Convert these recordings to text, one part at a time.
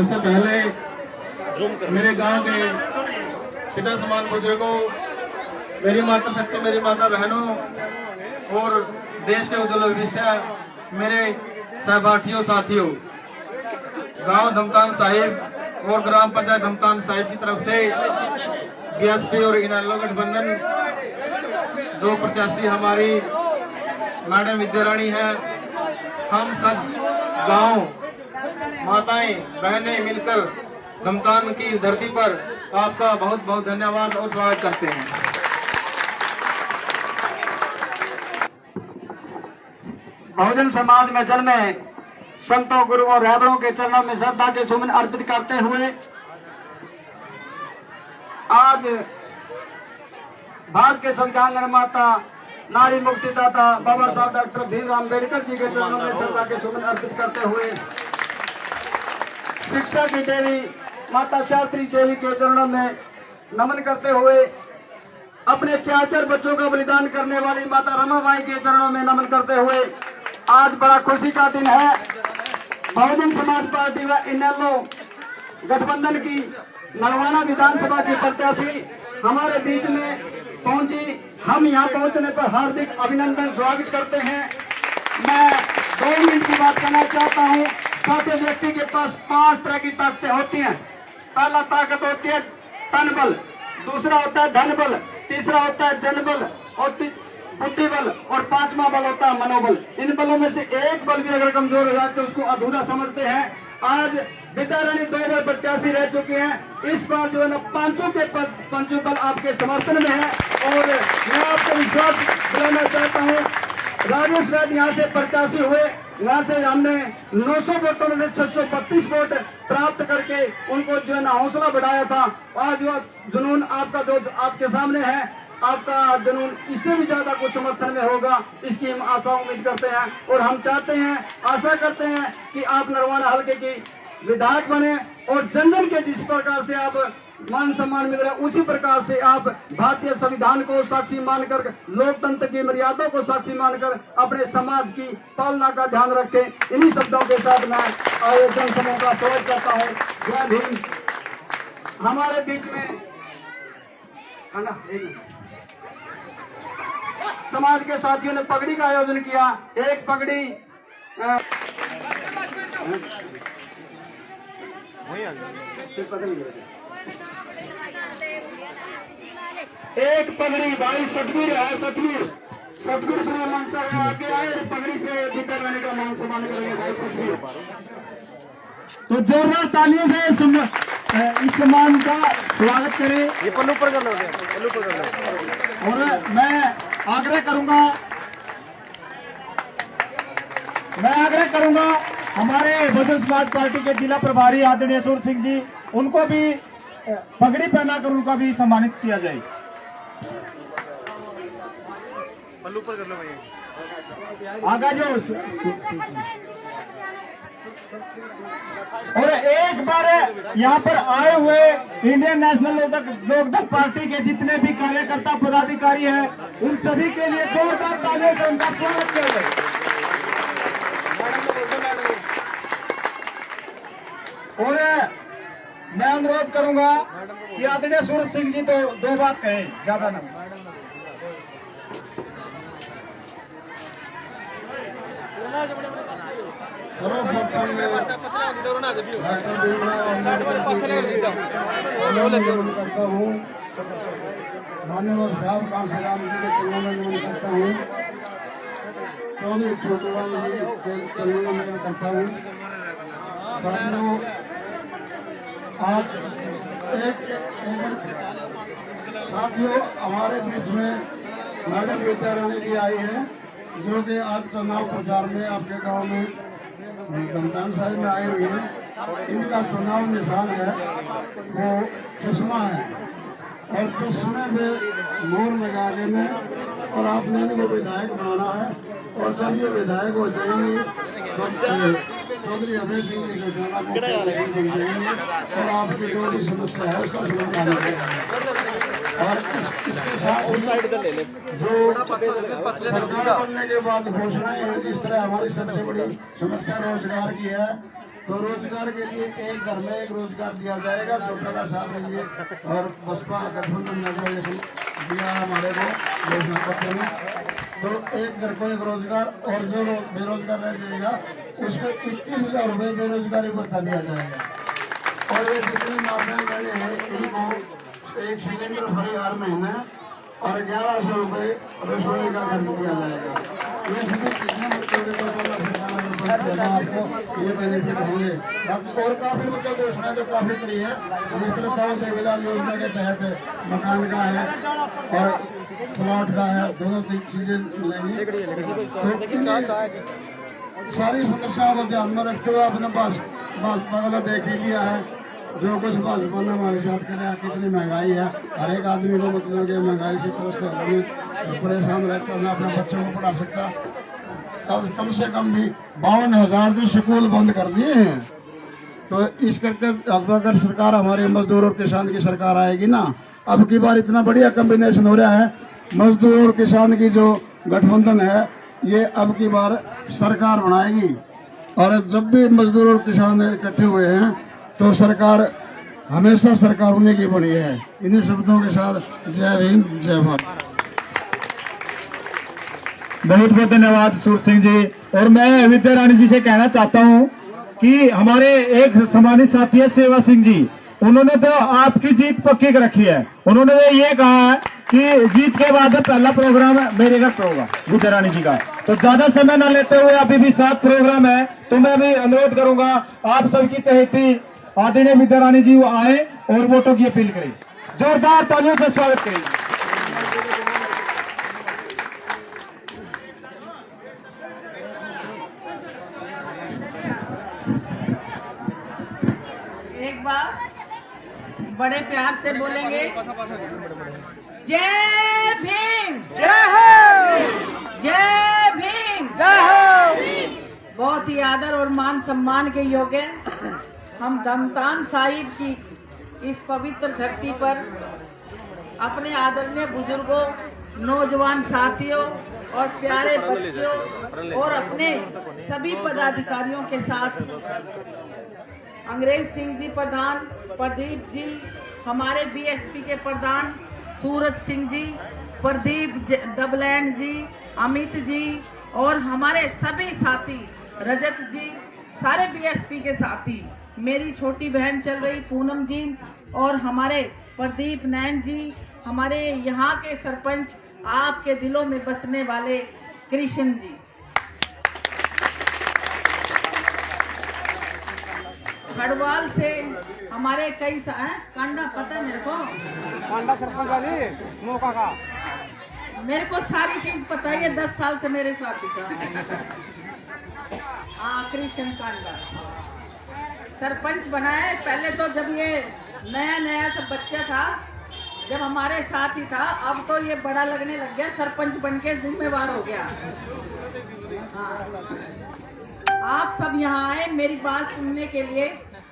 सबसे पहले मेरे गांव के पिता समान बुजुर्गों, मेरी माता शक्ति, मेरी माता बहनों और देश के उज्जवल भविष्य मेरे सहपाठियों साथियों, गांव धमतान साहिब और ग्राम पंचायत धमतान साहिब की तरफ से बीएसपी और इनेलो गठबंधन दो प्रत्याशी हमारी मैडम विद्यारानी है, हम सब गांव माताएं बहनें मिलकर धमतान की धरती पर आपका बहुत बहुत धन्यवाद और स्वागत करते हैं। बहुजन समाज में जन्मे संतों, गुरुओं, रहबरों के चरणों में श्रद्धा के सुमन अर्पित करते हुए आज भारत के संविधान निर्माता, नारी मुक्तिदाता बाबा साहब डॉक्टर भीमराव अम्बेडकर जी के चरणों में श्रद्धा के सुमन अर्पित करते हुए शिक्षा की देवी माता शास्त्री देवी के चरणों में नमन करते हुए अपने 4 बच्चों का बलिदान करने वाली माता रमाबाई के चरणों में नमन करते हुए आज बड़ा खुशी का दिन है। बहुजन समाज पार्टी व इनेलो गठबंधन की नरवाना विधानसभा की प्रत्याशी हमारे बीच में पहुंची। हम यहां पहुंचने पर हार्दिक अभिनंदन स्वागत करते हैं। मैं 2 मिनट की बात करना चाहता हूं। साथी व्यक्ति के पास 5 तरह की ताकतें होती हैं। पहला ताकत होती है तन बल, दूसरा होता है धन बल, तीसरा होता है जन बल और बुद्धि बल और 5वां बल होता है मनोबल। इन बलों में से एक बल भी अगर कमजोर हो जाए तो उसको अधूरा समझते हैं। आज विद्यारानी 2 बार प्रत्याशी रह चुके हैं। इस बार जो है ना पांचों बल आपके समर्थन में है और मैं आपको विश्वास दिलाना चाहता हूँ। राजेश वैद्य यहाँ से प्रत्याशी हुए, यहाँ से हमने 900 वोटों में से 632 वोट प्राप्त करके उनको जो है ना हौसला बढ़ाया था। आज जो जुनून आपका जो आपके सामने है, आपका जुनून इससे भी ज्यादा कुछ समर्थन में होगा, इसकी हम आशा उम्मीद करते हैं और हम चाहते हैं, आशा करते हैं कि आप नरवाना हल्के की विधायक बने और जन जन के जिस प्रकार से आप मान सम्मान मिल रहा है उसी प्रकार से आप भारतीय संविधान को साक्षी मानकर, लोकतंत्र की मर्यादा को साक्षी मानकर अपने समाज की पालना का ध्यान रखें। इन्हीं शब्दों के साथ मैं आयोजन समूह का स्वागत करता हूँ। जय भीम। हमारे बीच में समाज के साथियों ने पगड़ी का आयोजन किया। एक पगड़ी एक पगड़ी भाई सतवीर है, सतवीर श्री मनसा आगे आए, पगड़ी से विदा लेने का मान सम्मान करेंगे भाई सतवीर। तो जोरदार तालियों से इस सम्मान का स्वागत करें। ये पल्लू पर कर लो, पल्लू पर कर लो। और मैं आग्रह करूंगा हमारे बहुजन समाज पार्टी के जिला प्रभारी आदरणीय सूर सिंह जी, उनको भी पगड़ी पहनाकर उनका भी सम्मानित किया जाए। पल्लू पर कर लो भैया। आगा जो और एक बार यहाँ पर आए हुए इंडियन नेशनल लोकदल पार्टी के जितने भी कार्यकर्ता पदाधिकारी हैं, उन सभी के लिए जोरदार तालियों से उनका स्वागत करें। और मैं अनुरोध करूंगा कि आदरणीय सूरज सिंह जी तो 2 बात कहें, ज्यादा ना। माननीय साहब कांशीराम जी के चरणों में नमन करता हूँ। चौधरी छोटूराम जी के चरणों में नमन करता हूँ। साथियों, हमारे बीच में मैडम विद्यारानी जी आई है, जो कि आज चुनाव प्रचार में आपके गांव में धमतान साहिब में आए हुए हैं। इनका चुनाव निशान है वो चश्मा है और चश्मे पे मोर लगा देने और आपने इनको विधायक बनाना है और जब ये विधायक हो जाएंगे चौधरी अभय सिंह जी को समझाएंगे और आपकी जो भी समस्या है उसका समाधान करेंगे। और इसके साथ जो सरकार बनने के बाद घोषणाएं हैं, जिस तरह हमारी सबसे बड़ी समस्या रोजगार की है, तो रोजगार के लिए एक घर में एक रोजगार दिया जाएगा, चौटाला साहब ने ये और बसपा गठबंधन ने जो दिया हमारे को घोषणा पत्र में, तो एक घर को एक रोजगार, और जो लोग बेरोजगार रह जाएगा उसको 21,000 रुपये बेरोजगारी भत्ता दिया जाएगा। और ये जितने माफिया वाले हैं इनको एक सिलेंडर फ्री हर महीने और 1100 रुपये रसोई का खर्च दिया जाएगा। ये सभी कितने बच्चों के आपको ये बेनिफिट होंगे। बाकी और काफी बच्चों को घोषणा तो काफी करी है, जिस तरह गाँव देवीलाल योजना के तहत मकान का है और प्लॉट का है, दोनों चीजें मिलेंगी। तो सारी समस्याओं को ध्यान में रखते हुए अपने भाजपा का देख ही लिया है, जो कुछ भाजपा ने हमारे साथ करे, कितनी महंगाई है, हर एक आदमी को मतलब कि महंगाई से तरह परेशान रहता है, ना अपने बच्चों को पढ़ा सकता। अब कम से कम भी 52,000 तो स्कूल बंद कर दिए हैं। तो इस करके अब अगर सरकार हमारे मजदूर और किसान की सरकार आएगी ना, अब की बार इतना बढ़िया कॉम्बिनेशन हो रहा है, मजदूर और किसान की जो गठबंधन है ये अब की बार सरकार बनाएगी। और जब भी मजदूर और किसान इकट्ठे हुए हैं तो सरकार हमेशा सरकार उन्हीं की बनी है। इन्हीं शब्दों के साथ जय हिंद, जय भारत। बहुत बहुत धन्यवाद सूरज सिंह जी। और मैं विद्या रानी जी से कहना चाहता हूं कि हमारे एक सम्मानित साथी है सेवा सिंह जी, उन्होंने तो आपकी जीत पक्की कर रखी है। उन्होंने ये कहा है कि जीत के बाद पहला प्रोग्राम मेरे घर पे होगा विद्या रानी जी का। तो ज्यादा समय न लेते हुए अभी भी 7 प्रोग्राम है, तो मैं भी अनुरोध करूंगा आप सबकी चहेती आदरणीय विद्या रानी जी वो आए और वोटों की अपील करें। जोरदार तालियों से स्वागत करें। एक बार बड़े प्यार से बोलेंगे, जय भीम, जय हो, जय भीम, जय हो। बहुत ही आदर और मान सम्मान के योग्य हम धमतान साहिब की इस पवित्र धरती पर अपने आदरणीय बुजुर्गों, नौजवान साथियों और प्यारे बच्चों और अपने सभी पदाधिकारियों के साथ अंग्रेज सिंह जी प्रधान, प्रदीप जी, हमारे बीएसपी के प्रधान सूरज सिंह जी, प्रदीप डबलैंड जी, अमित जी और हमारे सभी साथी रजत जी, सारे बीएसपी के साथी, मेरी छोटी बहन चल रही पूनम जी और हमारे प्रदीप नैन जी, हमारे यहाँ के सरपंच, आपके दिलों में बसने वाले कृष्ण जी, खड़वाल से हमारे कई कांडा पता है मेरे को, कांडा सरपंच वाली मौका का मेरे को सारी चीज पता है, 10 साल से मेरे साथ था। हाँ, कृष्ण कांडा सरपंच बना है। पहले तो जब ये नया नया सब बच्चा था, जब हमारे साथ ही था, अब तो ये बड़ा लगने लग गया, सरपंच बन के जिम्मेवार हो गया। हाँ। आप सब यहाँ आए मेरी बात सुनने के लिए,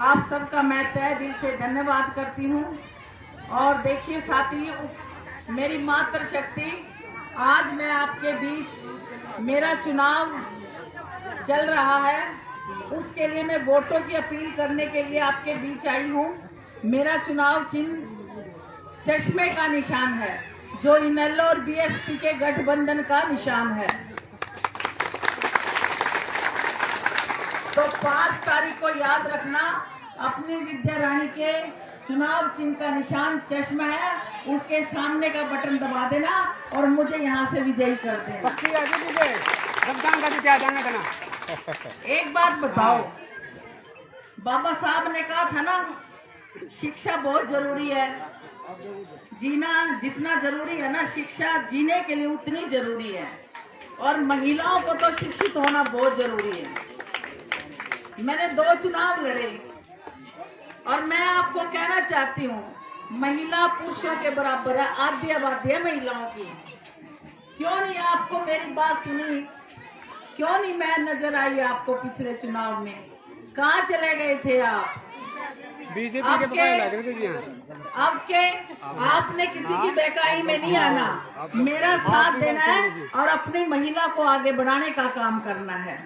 आप सबका मैं तहे दिल से धन्यवाद करती हूँ। और देखिए साथी, मेरी मातृशक्ति, आज मैं आपके बीच, मेरा चुनाव चल रहा है, उसके लिए मैं वोटों की अपील करने के लिए आपके बीच आई हूँ। मेरा चुनाव चिन्ह चश्मे का निशान है, जो इनेलो और बीएसपी के गठबंधन का निशान है। तो 5 तारीख को याद रखना, अपनी विद्या रानी के चुनाव चिन्ह का निशान चश्मा है, उसके सामने का बटन दबा देना और मुझे यहाँ से विजयी कर देना। एक बात बताओ, बाबा साहब ने कहा था ना, शिक्षा बहुत जरूरी है, जीना जितना जरूरी है ना, शिक्षा जीने के लिए उतनी जरूरी है। और महिलाओं को तो शिक्षित होना बहुत जरूरी है। मैंने 2 चुनाव लड़े और मैं आपको कहना चाहती हूँ, महिला पुरुषों के बराबर है, आधी आबादी है महिलाओं की। क्यों नहीं आपको मेरी बात सुनी? क्यों नहीं मैं नजर आई आपको पिछले चुनाव में? कहाँ चले गए थे आप? बीजेपी के आपने किसी की बेकाई में नहीं आना, मेरा साथ देना है और अपनी महिला को आगे बढ़ाने का काम करना है।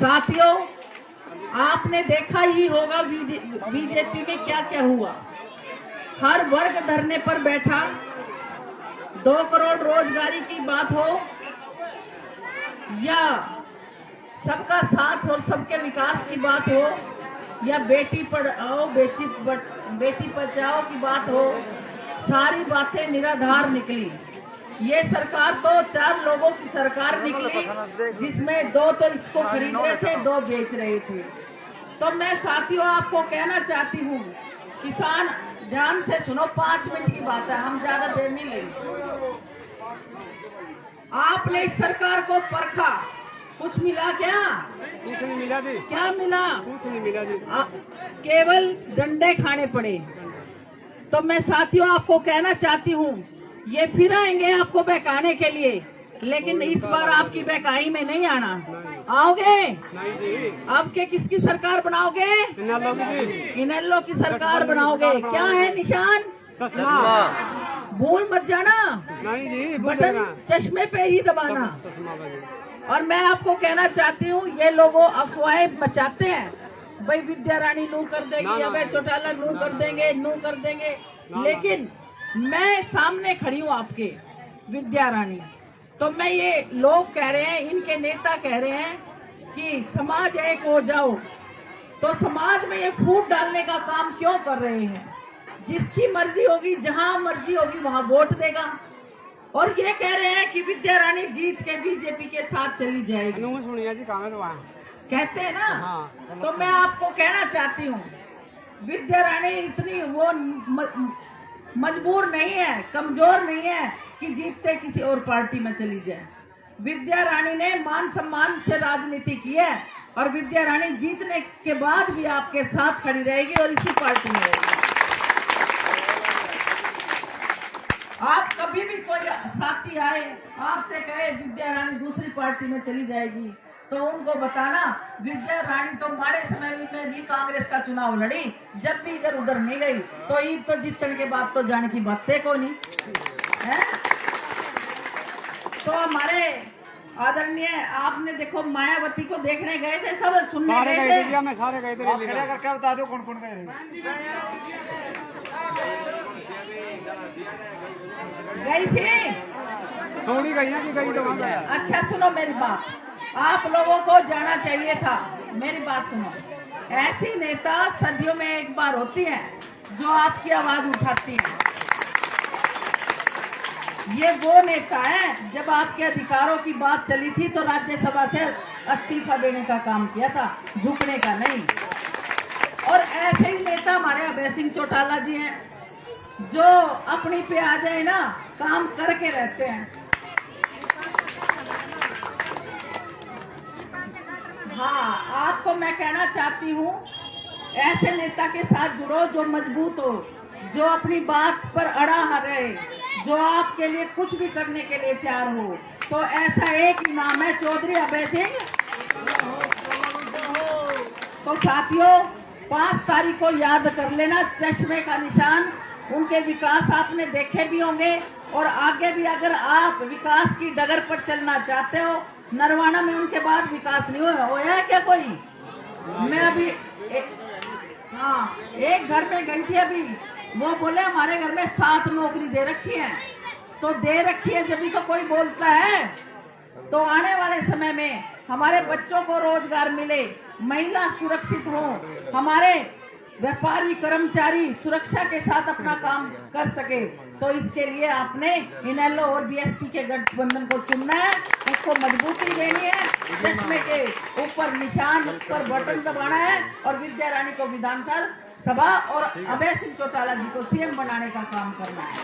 साथियों, आपने देखा ही होगा बीजेपी में क्या क्या हुआ। हर वर्ग धरने पर बैठा, 2 करोड़ रोजगारी की बात हो या सबका साथ और सबके विकास की बात हो या बेटी पढ़ाओ बेटी बचाओ की बात हो, सारी बातें निराधार निकली। ये सरकार तो 4 लोगों की सरकार निकली, जिसमें 2 तो इसको खरीद रहे थे, 2 बेच रहे थे। तो मैं साथियों आपको कहना चाहती हूँ, किसान ध्यान से सुनो, 5 मिनट की बात है, हम ज्यादा देर नहीं लेंगे। आपने इस सरकार को परखा, कुछ मिला क्या? कुछ नहीं मिला जी, क्या मिला? कुछ नहीं मिला जी। केवल डंडे खाने पड़े। तो मैं साथियों आपको कहना चाहती हूँ, ये फिर आएंगे आपको बहकाने के लिए, लेकिन इस बार आपकी बहकाई में नहीं आना। आओगे? नहीं जी। अब के किसकी सरकार बनाओगे? इनेलो की जी। इनेलो की सरकार बनाओगे। क्या है निशान? चश्मा। भूल मत जाना, नहीं जी, बटन चश्मे पे ही दबाना। चश्मा भाई। और मैं आपको कहना चाहती हूँ, ये लोगों अफवाहें मचाते हैं, भाई विद्या रानी नू कर देगी, अबे चौटाला नू कर देंगे, नू कर देंगे। लेकिन मैं सामने खड़ी हूँ आपके, विद्या रानी। तो मैं ये लोग कह रहे हैं, इनके नेता कह रहे हैं कि समाज एक हो जाओ, तो समाज में ये फूट डालने का काम क्यों कर रहे हैं? जिसकी मर्जी होगी, जहां मर्जी होगी वहां वोट देगा। और ये कह रहे हैं कि विद्या रानी जीत के बीजेपी के साथ चली जाएगी। सुनिए जी, कहाँ है कहते हैं ना। हाँ। तो मैं आपको कहना चाहती हूँ, विद्या रानी इतनी वो मजबूर नहीं है, कमजोर नहीं है कि जीतते किसी और पार्टी में चली जाए। विद्या रानी ने मान सम्मान से राजनीति की है, और विद्या रानी जीतने के बाद भी आपके साथ खड़ी रहेगी और इसी पार्टी में रहेगी। आप कभी भी कोई साथी आए आपसे कहे विद्या रानी दूसरी पार्टी में चली जाएगी, तो उनको बताना, विद्या रानी तो माड़े समय में भी कांग्रेस का चुनाव लड़ी, जब भी इधर उधर नहीं गई, तो ईद तो जीतने के बाद तो जाने की बात थे को नहीं है। तो हमारे आदरणीय, आपने देखो मायावती को देखने गए थे, सब सुनने गए थे। सारे गए थे। करके बता दो कौन कौन गए गई थी, थोड़ी गई ना कि गई तो वहाँ गया। अच्छा सुनो मेरी बात, आप लोगों को जाना चाहिए था। मेरी बात सुनो, ऐसी नेता सदियों में एक बार होती हैं जो आपकी आवाज उठाती हैं। ये वो नेता है, जब आपके अधिकारों की बात चली थी तो राज्यसभा से इस्तीफा देने का काम किया था, झुकने का नहीं। और ऐसे ही नेता हमारे अभय सिंह चौटाला जी हैं, जो अपनी पे आ जाए ना, काम करके रहते हैं। हाँ, आपको मैं कहना चाहती हूँ, ऐसे नेता के साथ जुड़ो जो मजबूत हो, जो अपनी बात पर अड़ा रहे, जो आपके लिए कुछ भी करने के लिए तैयार हो। तो ऐसा एक ही नाम है, चौधरी अभय सिंह। तो साथियों, 5 तारीख को याद कर लेना, चश्मे का निशान। उनके विकास आपने देखे भी होंगे, और आगे भी अगर आप विकास की डगर पर चलना चाहते हो, नरवाना में उनके बाद विकास नहीं होया है क्या कोई? मैं अभी एक घर में गई थी अभी, वो बोले हमारे घर में 7 नौकरी दे रखी है। तो दे रखी है जब भी तो कोई बोलता है। तो आने वाले समय में हमारे बच्चों को रोजगार मिले, महिला सुरक्षित हो, हमारे व्यापारी कर्मचारी सुरक्षा के साथ अपना काम कर सके, तो इसके लिए आपने इनेलो और बीएसपी के गठबंधन को चुनना है, उसको मजबूती देनी है, चश्मे के ऊपर निशान पर बटन दबाना है, और विद्या रानी को विधानसभा और अभय सिंह चौटाला जी को सीएम बनाने का काम करना है।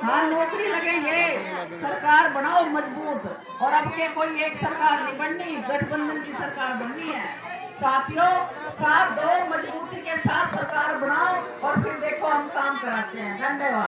हाँ, नौकरी लगेंगे, सरकार बनाओ मजबूत। और अब के कोई एक सरकार नहीं बननी, गठबंधन की सरकार बननी है। साथियों, साथ दो, मजबूती के साथ सरकार बनाओ, और फिर देखो हम काम कराते हैं। धन्यवाद।